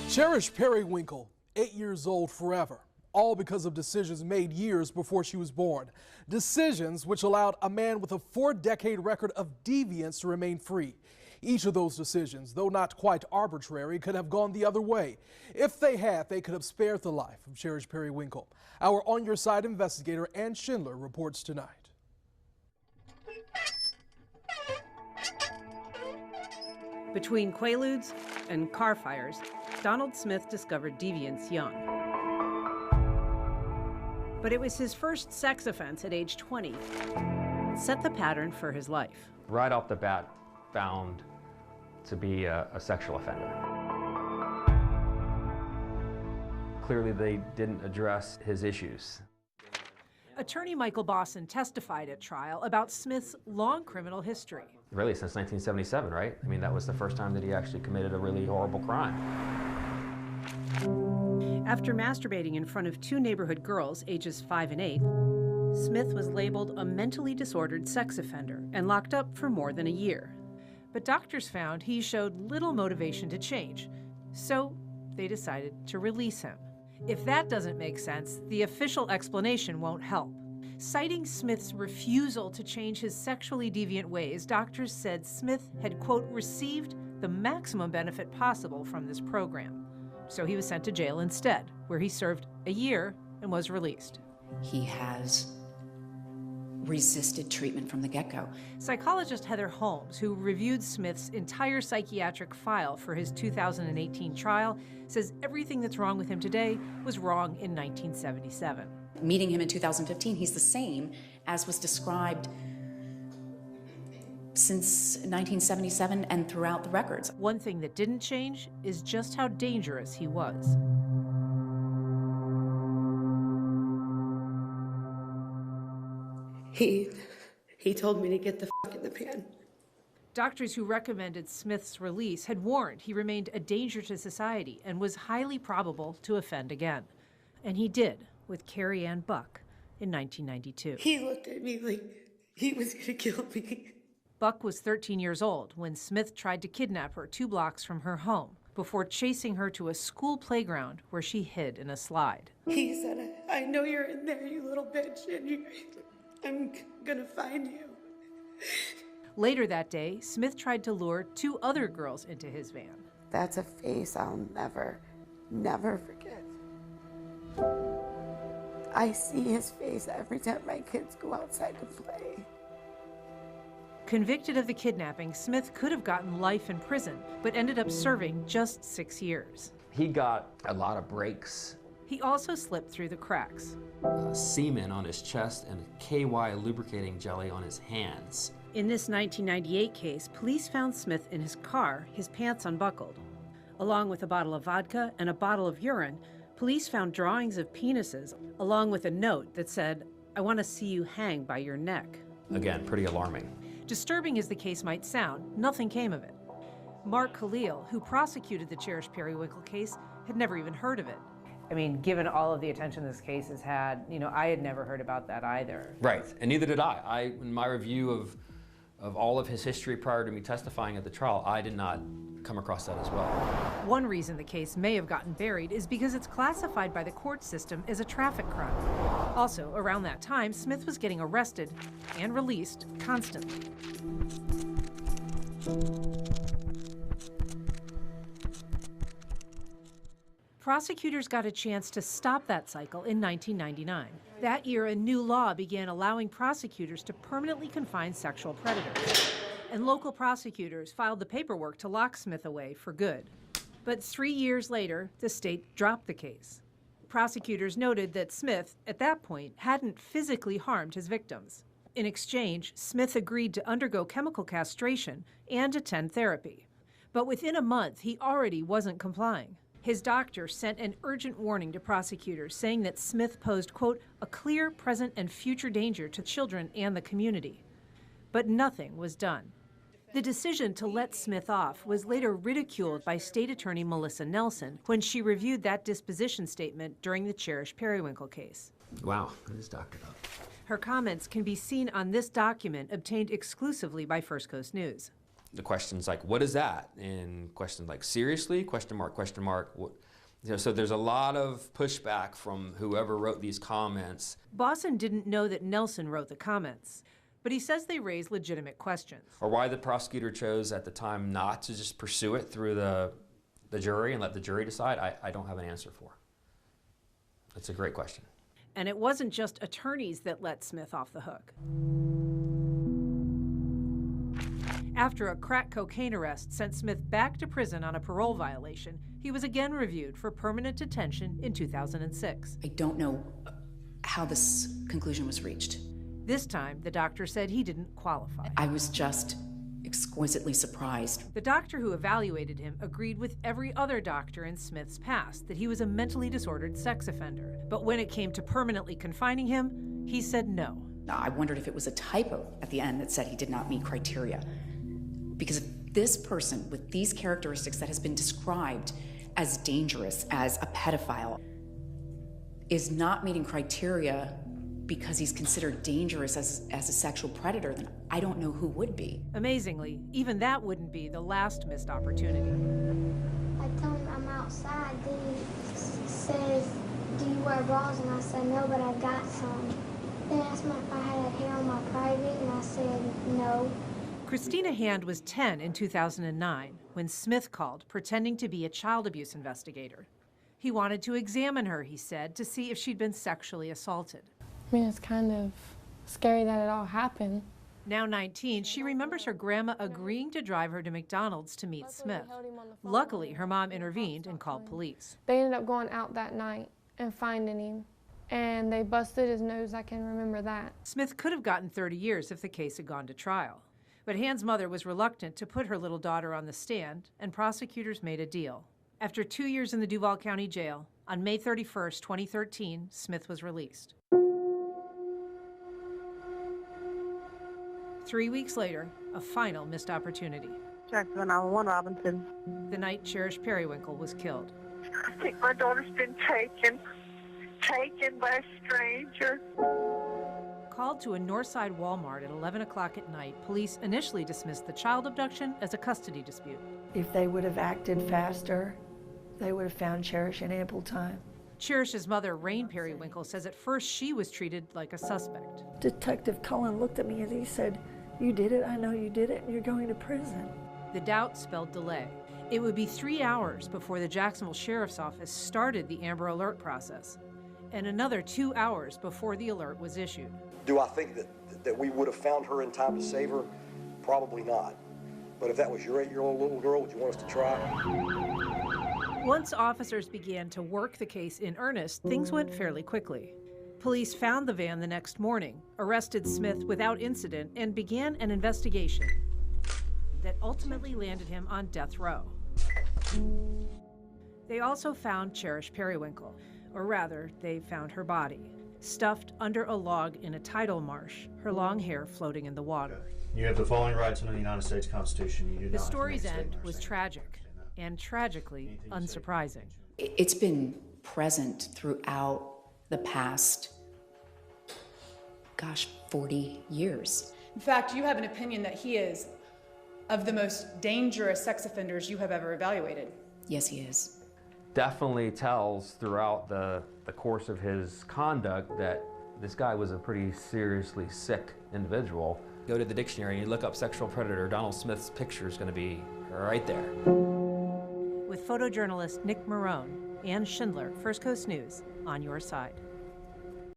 Cherish Perrywinkle, 8 years old forever, all because of decisions made years before she was born. Decisions which allowed a man with a 4-decade record of deviance to remain free. Each of those decisions, though not quite arbitrary, could have gone the other way. If they had, they could have spared the life of Cherish Perrywinkle. Our On Your Side investigator Ann Schindler reports tonight. Between quaaludes and car fires, Donald Smith discovered deviance young. But it was his first sex offense at age 20 that set the pattern for his life. Right off the bat, found to be a sexual offender. Clearly, they didn't address his issues. Attorney Michael Bosson testified at trial about Smith's long criminal history. Really, since 1977, right? I mean, that was the first time that he actually committed a really horrible crime. After masturbating in front of 2 neighborhood girls, ages 5 and 8, Smith was labeled a mentally disordered sex offender and locked up for more than a year. But doctors found he showed little motivation to change, so they decided to release him. If that doesn't make sense, the official explanation won't help. Citing Smith's refusal to change his sexually deviant ways, doctors said Smith had, quote, received the maximum benefit possible from this program. So he was sent to jail instead, where he served a year and was released. He has resisted treatment from the get-go. Psychologist Heather Holmes, who reviewed Smith's entire psychiatric file for his 2018 trial, says everything that's wrong with him today was wrong in 1977. Meeting him in 2015, he's the same as was described since 1977 and throughout the records. One thing that didn't change is just how dangerous he was. He told me to get the fuck in the pan. Doctors who recommended Smith's release had warned he remained a danger to society and was highly probable to offend again. And he did with Carrie Ann Buck in 1992. He looked at me like he was gonna kill me. Buck was 13 years old when Smith tried to kidnap her 2 blocks from her home before chasing her to a school playground where she hid in a slide. He said, I know you're in there, you little bitch, and I'm gonna find you. Later that day, Smith tried to lure 2 other girls into his van. That's a face I'll never forget. I see his face every time my kids go outside to play. Convicted of the kidnapping, Smith could have gotten life in prison, but ended up serving just 6 years. He got a lot of breaks. He also slipped through the cracks. Semen on his chest and KY lubricating jelly on his hands. In this 1998 case, police found Smith in his car, his pants unbuckled. Along with a bottle of vodka and a bottle of urine, police found drawings of penises, along with a note that said, I want to see you hang by your neck. Again, pretty alarming. Disturbing as the case might sound, nothing came of it. Mark Khalil, who prosecuted the Cherish Perrywinkle case, had never even heard of it. I mean, given all of the attention this case has had, I had never heard about that either. Right, and neither did I. In my review of all of his history prior to me testifying at the trial, I did not come across that as well. One reason the case may have gotten buried is because it's classified by the court system as a traffic crime. Also, around that time, Smith was getting arrested and released constantly. Prosecutors got a chance to stop that cycle in 1999. That year, a new law began allowing prosecutors to permanently confine sexual predators. And local prosecutors filed the paperwork to lock Smith away for good. But 3 years later, the state dropped the case. Prosecutors noted that Smith, at that point, hadn't physically harmed his victims. In exchange, Smith agreed to undergo chemical castration and attend therapy. But within a month, he already wasn't complying. His doctor sent an urgent warning to prosecutors saying that Smith posed, quote, a clear present and future danger to children and the community. But nothing was done. The decision to let Smith off was later ridiculed by State Attorney Melissa Nelson when she reviewed that disposition statement during the Cherish Perrywinkle case. Wow, that is doctored up. Her comments can be seen on this document obtained exclusively by First Coast News. the questions like, what is that? And questions like, seriously? Question mark, question mark. What? You know, so there's a lot of pushback from whoever wrote these comments. Bosson didn't know that Nelson wrote the comments, but he says they raise legitimate questions. Or why the prosecutor chose at the time not to just pursue it through the jury and let the jury decide, I don't have an answer for. It's a great question. And it wasn't just attorneys that let Smith off the hook. After a crack cocaine arrest sent Smith back to prison on a parole violation, he was again reviewed for permanent detention in 2006. I don't know how this conclusion was reached. This time, the doctor said he didn't qualify. I was just exquisitely surprised. The doctor who evaluated him agreed with every other doctor in Smith's past that he was a mentally disordered sex offender. But when it came to permanently confining him, he said no. I wondered if it was a typo at the end that said he did not meet criteria. Because if this person with these characteristics that has been described as dangerous, as a pedophile, is not meeting criteria because he's considered dangerous as a sexual predator, then I don't know who would be. Amazingly, even that wouldn't be the last missed opportunity. I told him I'm outside. Then he says, do you wear bras? And I said, no, but I got some. Then he asked me if I had hair on my private, and I said, no. Christina Hand was 10 in 2009 when Smith called, pretending to be a child abuse investigator. He wanted to examine her, he said, to see if she'd been sexually assaulted. I mean, it's kind of scary that it all happened. Now 19, she remembers her grandma agreeing to drive her to McDonald's to meet Smith. Luckily, her mom intervened and called police. They ended up going out that night and finding him, and they busted his nose. I can remember that. Smith could have gotten 30 years if the case had gone to trial. But Hand's mother was reluctant to put her little daughter on the stand, and prosecutors made a deal. After 2 years in the Duval County Jail, on May 31st, 2013, Smith was released. 3 weeks later, a final missed opportunity. Jackson 911 Robinson. The night Cherish Perrywinkle was killed. I think my daughter's been taken by a stranger. Called to a Northside Walmart at 11 o'clock at night, police initially dismissed the child abduction as a custody dispute. If they would have acted faster, they would have found Cherish in ample time. Cherish's mother, Rain Perrywinkle, says at first she was treated like a suspect. Detective Cullen looked at me and he said, "You did it, I know you did it, and you're going to prison." The doubt spelled delay. It would be 3 hours before the Jacksonville Sheriff's Office started the Amber Alert process, and another 2 hours before the alert was issued. Do I think that we would have found her in time to save her? Probably not. But if that was your 8-year-old little girl, would you want us to try? Once officers began to work the case in earnest, things went fairly quickly. Police found the van the next morning, arrested Smith without incident, and began an investigation that ultimately landed him on death row. They also found Cherish Perrywinkle, or rather, they found her body, stuffed under a log in a tidal marsh, her long hair floating in the water. You have the following rights under the United States Constitution. You do The not story's end was tragic, and tragically unsurprising. It's been present throughout the past, 40 years. In fact, you have an opinion that he is of the most dangerous sex offenders you have ever evaluated. Yes, he is. Definitely tells throughout the course of his conduct that this guy was a pretty seriously sick individual. Go to the dictionary and you look up sexual predator, Donald Smith's picture is going to be right there. With photojournalist Nick Marone, Ann Schindler, First Coast News, on your side.